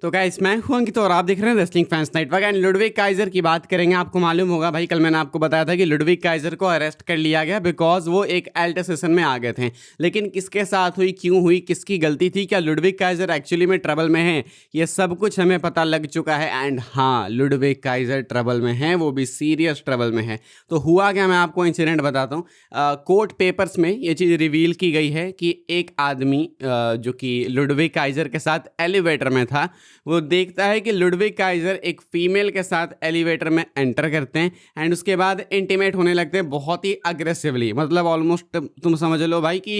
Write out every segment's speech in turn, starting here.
तो गाइस मैं हूं अंकित और आप देख रहे हैं wrestling fans network and Ludwig Kaizer की बात करेंगे। आपको मालूम होगा भाई, कल मैंने आपको बताया था कि लुडविग काइजर को अरेस्ट कर लिया गया बिकॉज वो एक एल्ट सेशन में आ गए थे। लेकिन किसके साथ हुई, क्यों हुई, किसकी गलती थी, क्या लुडविग काइजर एक्चुअली में ट्रबल में है, ये सब कुछ हमें पता लग चुका है। एंड हाँ, लुडविग काइजर ट्रबल में है, वो भी सीरियस ट्रबल में है। तो हुआ क्या, मैं आपको इंसिडेंट बताता हूँ। कोर्ट पेपर्स में ये चीज़ रिवील की गई है कि एक आदमी जो कि लुडविग काइजर के साथ एलिवेटर में था, वो देखता है कि लुडविग काइजर एक फीमेल के साथ एलिवेटर में एंटर करते हैं एंड उसके बाद इंटीमेट होने लगते हैं बहुत ही अग्रेसिवली। मतलब ऑलमोस्ट तुम समझ लो भाई कि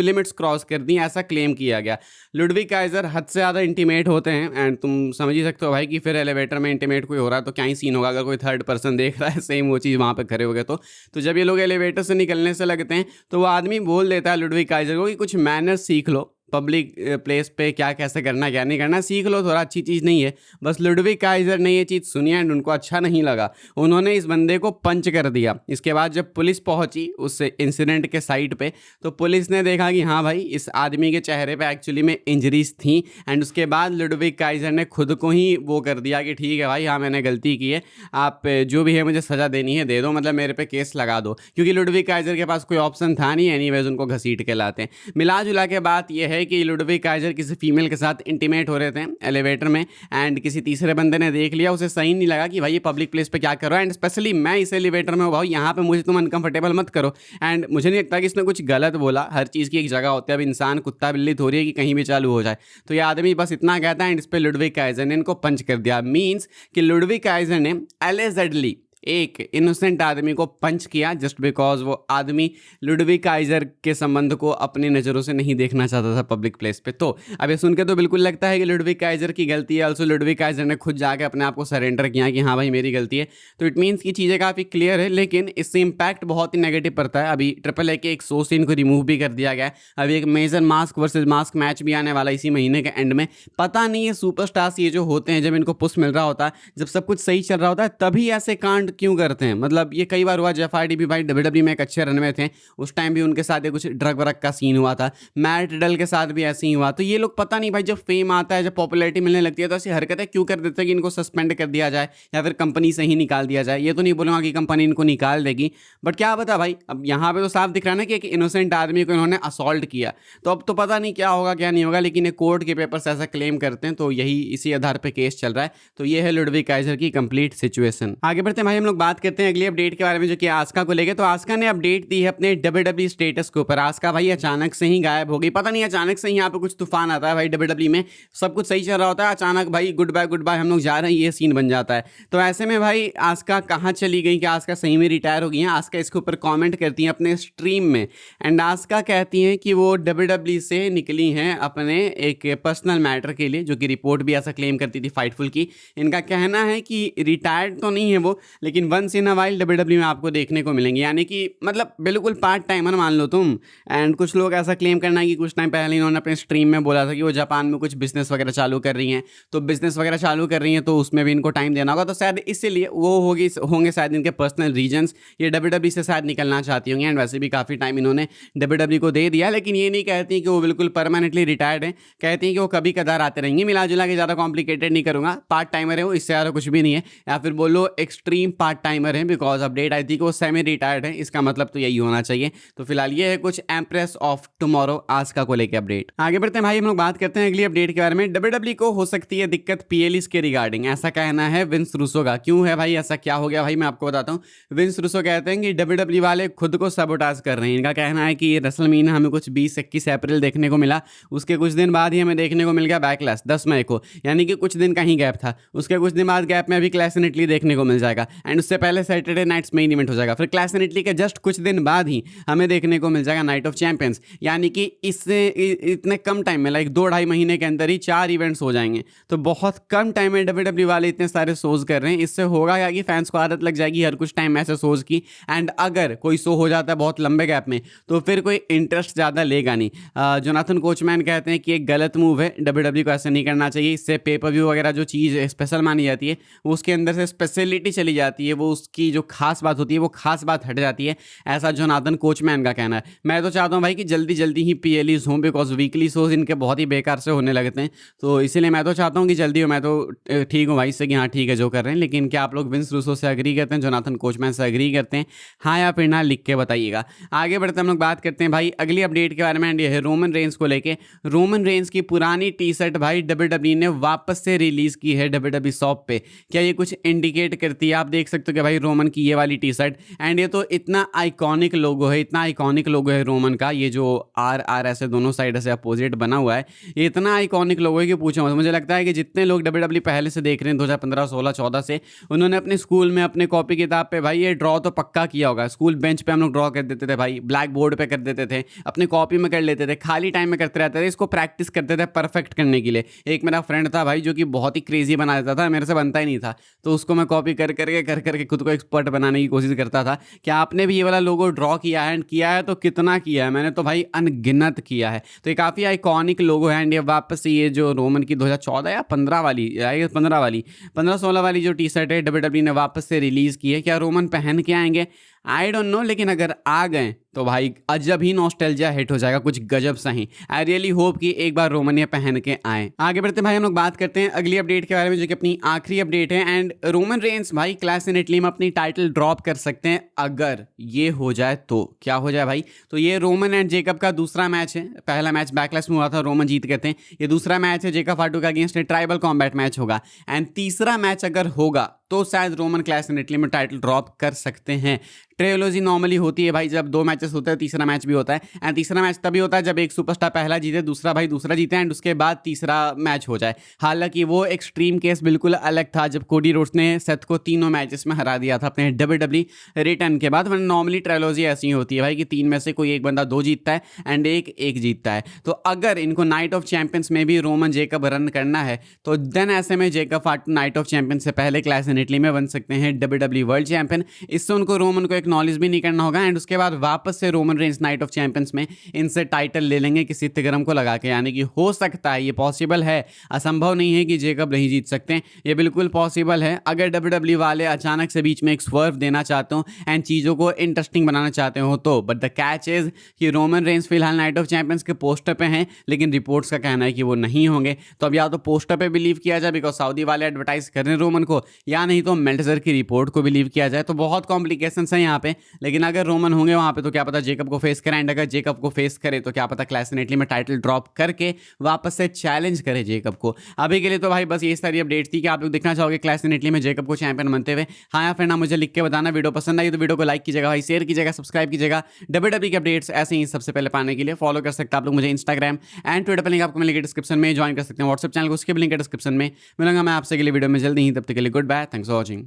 लिमिट्स क्रॉस कर दी, ऐसा क्लेम किया गया। लुडविग काइजर हद से ज़्यादा इंटीमेट होते हैं एंड तुम समझ ही सकते हो भाई कि फिर एलिवेटर में इंटीमेट कोई हो रहा है तो क्या ही सीन होगा। अगर कोई थर्ड पर्सन देख रहा है सेम वो चीज़ वहाँ पे खड़े हो गए तो जब ये लोग एलिवेटर से निकलने से लगते हैं तो वो आदमी बोल देता है लुडविग काइजर को कि कुछ मैनर्स सीख लो, पब्लिक प्लेस पे क्या कैसे करना क्या नहीं करना सीख लो, थोड़ा अच्छी चीज़ नहीं है। बस लुडविग काइजर ने ये चीज़ सुनी एंड उनको अच्छा नहीं लगा, उन्होंने इस बंदे को पंच कर दिया। इसके बाद जब पुलिस पहुंची उस इंसिडेंट के साइट पे तो पुलिस ने देखा कि हाँ भाई, इस आदमी के चेहरे पे एक्चुअली में इंजरीज थी। एंड उसके बाद लुडविग काइजर ने खुद को ही वो कर दिया कि ठीक है भाई, हाँ मैंने गलती की है, आप जो भी है मुझे सज़ा देनी है दे दो, मतलब मेरे पे केस लगा दो। क्योंकि लुडविग काइजर के पास कोई ऑप्शन था नहीं, एनीवेज उनको घसीट के लाते हैं। मिला जुला के बात यह है कि लुडविग काइजर किसी फीमेल के साथ इंटीमेट हो रहे थे एलिवेटर में एंड किसी तीसरे बंदे ने देख लिया, उसे सही नहीं लगा कि भाई ये पब्लिक प्लेस पे क्या करो एंड स्पेशली मैं इस एलिवेटर में हूँ भाई, यहाँ पे मुझे तुम अनकंफर्टेबल मत करो। एंड मुझे नहीं लगता कि इसने कुछ गलत बोला, हर चीज़ की एक जगह होती है। अब इंसान कुत्ता बिल्ली थोड़ी है कि कहीं भी चालू हो जाए। तो ये आदमी बस इतना कहता है एंड इस पर लुडविग काइजर ने इनको पंच कर दिया। मीन्स कि लुडविग काइजर ने एलिजेडली एक इनोसेंट आदमी को पंच किया जस्ट बिकॉज वो आदमी लुडविग काइजर के संबंध को अपनी नज़रों से नहीं देखना चाहता था पब्लिक प्लेस पे। तो अब ये सुन के तो बिल्कुल लगता है कि लुडविग काइजर की गलती है। ऑल्सो लुडविग काइजर ने खुद जाके अपने आप को सरेंडर किया कि हाँ भाई मेरी गलती है। तो इट मीन्स की चीज़ें काफ़ी क्लियर है, लेकिन इससे इम्पैक्ट बहुत ही नेगेटिव पड़ता है। अभी ट्रिपल ए के एक शो से इनको रिमूव भी कर दिया गया है। अभी एक major mask versus mask match भी आने वाला इसी महीने के एंड में। पता नहीं है सुपरस्टार्स ये जो होते हैं, जब इनको पुश मिल रहा होता है, जब सब कुछ सही चल रहा होता है, तभी ऐसे कांड क्यों करते हैं। मतलब ये कई बार हुआ। जेफ हार्डी भी भाई डब्ल्यूडब्ल्यूई में एक अच्छे रन में थे, उस टाइम भी उनके साथ कुछ ड्रग व्रग का सीन हुआ था। मैट रिडल के साथ भी ऐसे ही हुआ। तो ये लोग पता नहीं भाई, जब फेम आता है, जब पॉपुलैरिटी मिलने लगती है तो ऐसी हरकतें क्यों कर देते हैं कि इनको सस्पेंड कर दिया जाए या फिर कंपनी से ही निकाल दिया जाए। ये तो नहीं बोलूँगा कि कंपनी इनको निकाल देगी, बट क्या बता भाई, अब यहाँ पे तो साफ दिख रहा है ना कि एक इनोसेंट आदमी को इन्होंने असॉल्ट किया। तो अब तो पता नहीं क्या होगा क्या नहीं होगा, लेकिन ये कोर्ट के पेपर्स ऐसा क्लेम करते हैं तो यही इसी आधार पर केस चल रहा है। तो ये है लुडविग काइजर की कंप्लीट सिचुएशन। आगे बढ़ते हैं भाई, हम लोग बात करते हैं अगली अपडेट के बारे में जो कि आस्का को लेके। तो आस्का ने अपडेट दी है अपने डब्ल्यूडब्ल्यूई स्टेटस के ऊपर। आस्का भाई अचानक से ही गायब हो गई, पता नहीं अचानक से ही यहाँ पे कुछ तूफान आता है भाई डब्ल्यूडब्ल्यूई में। सब कुछ सही चल रहा होता है, अचानक भाई गुड बाय हम लोग जा रहे हैं, ये सीन बन जाता है। तो ऐसे में भाई आस्का कहाँ चली गई, कि आस्का सही में रिटायर हो गई हैं। आस्का इसके ऊपर कॉमेंट करती हैं अपने स्ट्रीम में एंड आस्का कहती हैं कि वो डब्ल्यूडब्ल्यूई से निकली हैं अपने एक पर्सनल मैटर के लिए, जो कि रिपोर्ट भी ऐसा क्लेम करती थी फाइटफुल की। इनका कहना है कि रिटायर्ड तो नहीं है वो, लेकिन once in a while WWE में आपको देखने को मिलेंगे, यानी कि मतलब बिल्कुल पार्ट टाइमर मान लो तुम। एंड कुछ लोग ऐसा क्लेम करना है कि कुछ टाइम पहले इन्होंने अपने स्ट्रीम में बोला था कि वो जापान में कुछ बिजनेस वगैरह चालू कर रही हैं, तो बिजनेस वगैरह चालू कर रही हैं तो उसमें भी इनको टाइम देना होगा। तो शायद इसीलिए वो होंगे शायद इनके पर्सनल रीजंस, ये डब्ल्यूडब्ल्यूई से शायद निकलना चाहती होंगी। एंड वैसे भी काफ़ी टाइम इन्होंने डब्ल्यूडब्ल्यूई को दे दिया, लेकिन ये नहीं कहती कि वो बिल्कुल परमानेंटली रिटायर्ड हैं, कहती हैं कि वो कभी कदार आते रहेंगे। मिला जुला के ज़्यादा कॉम्प्लिकेटेड नहीं करूँगा, पार्ट टाइमर है वो, इससे ज़्यादा कुछ भी नहीं है, या फिर बोलो एक्सट्रीम पार्ट टाइमर है, बिकॉज अपडेट आई थी कि वो सेमी रिटायर्ड है, इसका मतलब तो यही होना चाहिए। तो फिलहाल ये है कुछ एम्प्रेस ऑफ टुमारो आस्का को लेकर अपडेट। आगे बढ़ते हैं भाई, हम लोग बात करते हैं अगली अपडेट के बारे में। डब्ल्यूडब्ल्यूई को हो सकती है दिक्कत पीएलईज के रिगार्डिंग, ऐसा कहना है विंस रूसो का। क्यों है भाई, ऐसा क्या हो गया भाई, मैं आपको बताता हूँ। विंस रूसो कहते हैं कि डब्ल्यूडब्ल्यूई वाले खुद को सबोटाज कर रहे हैं। इनका कहना है कि रेसलमेनिया हमें कुछ 20-21 अप्रैल देखने को मिला, उसके कुछ दिन बाद ही हमें देखने को मिल गया बैकलैश 10 मई को, यानी कि कुछ दिन का ही गैप था। उसके कुछ दिन बाद गैप में अभी क्लैश इन इटली देखने को मिल जाएगा एंड उससे पहले सैटरडे नाइट्स मेन इवेंट हो जाएगा, फिर क्लैश इन इटली के जस्ट कुछ दिन बाद ही हमें देखने को मिल जाएगा नाइट ऑफ चैंपियंस। यानी कि इससे इतने कम टाइम में, लाइक 2-2.5 महीने के अंदर ही 4 इवेंट्स हो जाएंगे। तो बहुत कम टाइम में डब्ल्यूडब्ल्यूई वाले इतने सारे शोज कर रहे हैं। इससे होगा क्या कि फैंस को आदत लग जाएगी हर कुछ टाइम ऐसे शोज की, एंड अगर कोई शो हो जाता है बहुत लंबे गैप में तो फिर कोई इंटरेस्ट ज़्यादा लेगा नहीं। जोनाथन कोचमैन कहते हैं कि एक गलत मूव है, डब्ल्यूडब्ल्यूई को ऐसा नहीं करना चाहिए। इससे पे पर व्यू वगैरह जो चीज़ स्पेशल मानी जाती है उसके अंदर से स्पेशलिटी चली जाती जाती है, वो उसकी जो खास बात होती है वो खास बात हट जाती है, ऐसा जोनाथन कोचमैन का कहना है। मैं तो चाहता हूँ भाई कि जल्दी जल्दी ही पीएलईज हों, बिकॉज वीकली शोज इनके बहुत ही बेकार से होने लगते हैं, तो इसीलिए मैं तो चाहता हूँ कि जल्दी हो। मैं तो ठीक हूँ भाई इससे कि हाँ ठीक है जो कर रहे हैं, लेकिन क्या आप लोग विंस रूसो से एग्री करते हैं, जोनाथन कोचमैन से एग्री करते हैं? हाँ या फिर ना लिख के बताइएगा। आगे बढ़ते हम लोग बात करते हैं भाई अगली अपडेट के बारे में, एंड ये है रोमन रेंस को लेके। रोमन रेंस की पुरानी टी शर्ट भाई डब्ल्यूडब्ल्यू ने वापस से रिलीज की है डब्ल्यूडब्ल्यू शॉप पे। क्या ये कुछ इंडिकेट करती है? आप देख सकते हो कि भाई रोमन की ये वाली टी शर्ट, एंड ये तो इतना आइकॉनिक लोगो है, इतना आइकॉनिक लोगो है रोमन का, ये जो आर आर ऐसे दोनों साइड से अपोजिट बना हुआ है, ये इतना आइकॉनिक लोगो है कि पूछो मत। मुझे लगता है कि जितने लोग डब्ल्यूडब्ल्यू पहले से देख रहे हैं 2015, 16, 14 से, उन्होंने अपने स्कूल में अपने कॉपी किताब पे भाई ये ड्रॉ तो पक्का किया होगा। स्कूल बेंच पे हम लोग ड्रॉ कर देते थे भाई, ब्लैक बोर्ड पे कर देते थे, अपने कॉपी में कर लेते थे, खाली टाइम में करते रहते थे, इसको प्रैक्टिस करते थे परफेक्ट करने के लिए। एक मेरा फ्रेंड था भाई जो कि बहुत ही क्रेजी बना देता था, मेरे से बनता ही नहीं था, तो उसको मैं कॉपी कर करके खुद को एक्सपर्ट बनाने की कोशिश करता था। क्या आपने भी ये वाला लोगो ड्रॉ किया है? एंड किया है तो कितना किया है? मैंने तो भाई अनगिनत किया है। तो ये काफ़ी आइकॉनिक लोगो है, एंड ये वापस से ये जो रोमन की 2014 या 15 वाली, या 15-16 वाली जो टी शर्ट है डब्ल्यूडब्ल्यू ने वापस से रिलीज़ की है। क्या रोमन पहन के आएंगे? आई डोंट नो, लेकिन अगर आ गए तो भाई अजब ही नॉस्टैल्जिया हिट हो जाएगा, कुछ गजब सा ही। आई रियली होप कि एक बार रोमन ये पहन के आए। आगे बढ़ते भाई हम लोग बात करते हैं अगली अपडेट के बारे में, जो कि अपनी आखिरी अपडेट है। एंड रोमन रेंस भाई क्लास इन इटली में अपनी टाइटल ड्रॉप कर सकते हैं अगर ये हो जाए तो। क्या हो जाए भाई? तो ये रोमन एंड जेकब का दूसरा मैच है। पहला मैच बैकलैश में हुआ था, रोमन जीत गए थे। ये दूसरा मैच है जेकब फाटू का अगेंस्ट ट्राइबल कॉम्बैट मैच होगा, एंड तीसरा मैच अगर होगा तो शायद रोमन क्लास इन इटली में टाइटल ड्रॉप कर सकते हैं। ट्रेलोजी नॉर्मली होती है भाई, जब 2 मैचेस होते हैं तीसरा मैच भी होता है, एंड तीसरा मैच तभी होता है जब एक सुपरस्टार पहला जीते, दूसरा भाई दूसरा जीते, एंड उसके बाद तीसरा मैच हो जाए। हालांकि वो एक्सट्रीम केस बिल्कुल अलग था जब कोडी रोड्स ने सेथ को तीनों मैचेस में हरा दिया था अपने डब्ल्यूडब्ल्यू रिटर्न के बाद। वरना नॉर्मली ट्रेलोजी ऐसी होती है भाई कि 3 में से कोई एक बंदा 2 जीतता है एंड एक जीतता है। तो अगर इनको नाइट ऑफ चैंपियंस में भी रोमन जेकब रन करना है तो देन ऐसे में जेकब फाटू नाइट ऑफ चैंपियन से पहले क्लास इन इटली में बन सकते हैं डब्ल्यूडब्ल्यू वर्ल्ड चैंपियन। इससे उनको रोमन को एक्नॉलेज भी नहीं करना होगा, एंड उसके बाद वापस से Roman Reigns night of champions में इनसे टाइटल ले लेंगे किसी तिगरम को लगा के। यानी कि हो सकता है, ये पॉसिबल है, असंभव नहीं है कि जेकब नहीं जीत सकते हैं, ये बिल्कुल पॉसिबल है। अगर डब्ल्यूडब्ल्यू वाले अचानक से बीच में एक स्वर्व देना चाहते हो एंड चीज़ों को इंटरेस्टिंग बनाना चाहते हो तो, बट द कैच इज कि रोमन रेंस फिलहाल नाइट ऑफ चैंपियंस के पोस्टर पे हैं, लेकिन रिपोर्ट्स का कहना है कि वो नहीं होंगे। तो अब या तो पोस्टर पे बिलीव किया जाए बिकॉज सऊदी वाले एडवर्टाइज कर रहे हैं रोमन को, या नहीं तो मेल्टजर की रिपोर्ट को बिलीव किया जाए। तो बहुत कॉम्प्लिकेशंस हैं यहाँ पे, लेकिन अगर रोमन होंगे वहाँ पे तो क्या पता जेकब को फेस करें, एंड अगर जेकब को फेस करे तो क्या पता क्लास इन इटली में टाइटल ड्रॉप करके वापस से चैलेंज करे जेकब को। अभी के लिए तो भाई बस ये सारी अपडेट थी कि आप लोग देखना चाहोगे क्लास इन इटली में जेकब को चैंपियन बनते हुए, हाँ या फिर ना? मुझे लिख के बताना। वीडियो पसंद आई तो वीडियो को लाइक कीजिएगा भाई, शेयर कीजिएगा, सब्सक्राइब कीजिएगा। डब्ल्यूडब्ल्यू की अपडेट्स ऐसे ही सबसे पहले पाने के लिए फॉलो कर सकते हैं आप लोग मुझे इंस्टाग्राम एंड ट्विटर पर, लिंक आपको मिलेगा डिस्क्रिप्शन में। ज्वाइन कर सकते हैं व्हाट्सएप चैनल को, उसके भी लिंक है डिस्क्रिप्शन में। मिलूंगा मैं आपसे अगली वीडियो में जल्दी ही, तब तक के लिए good bye, thanks for watching.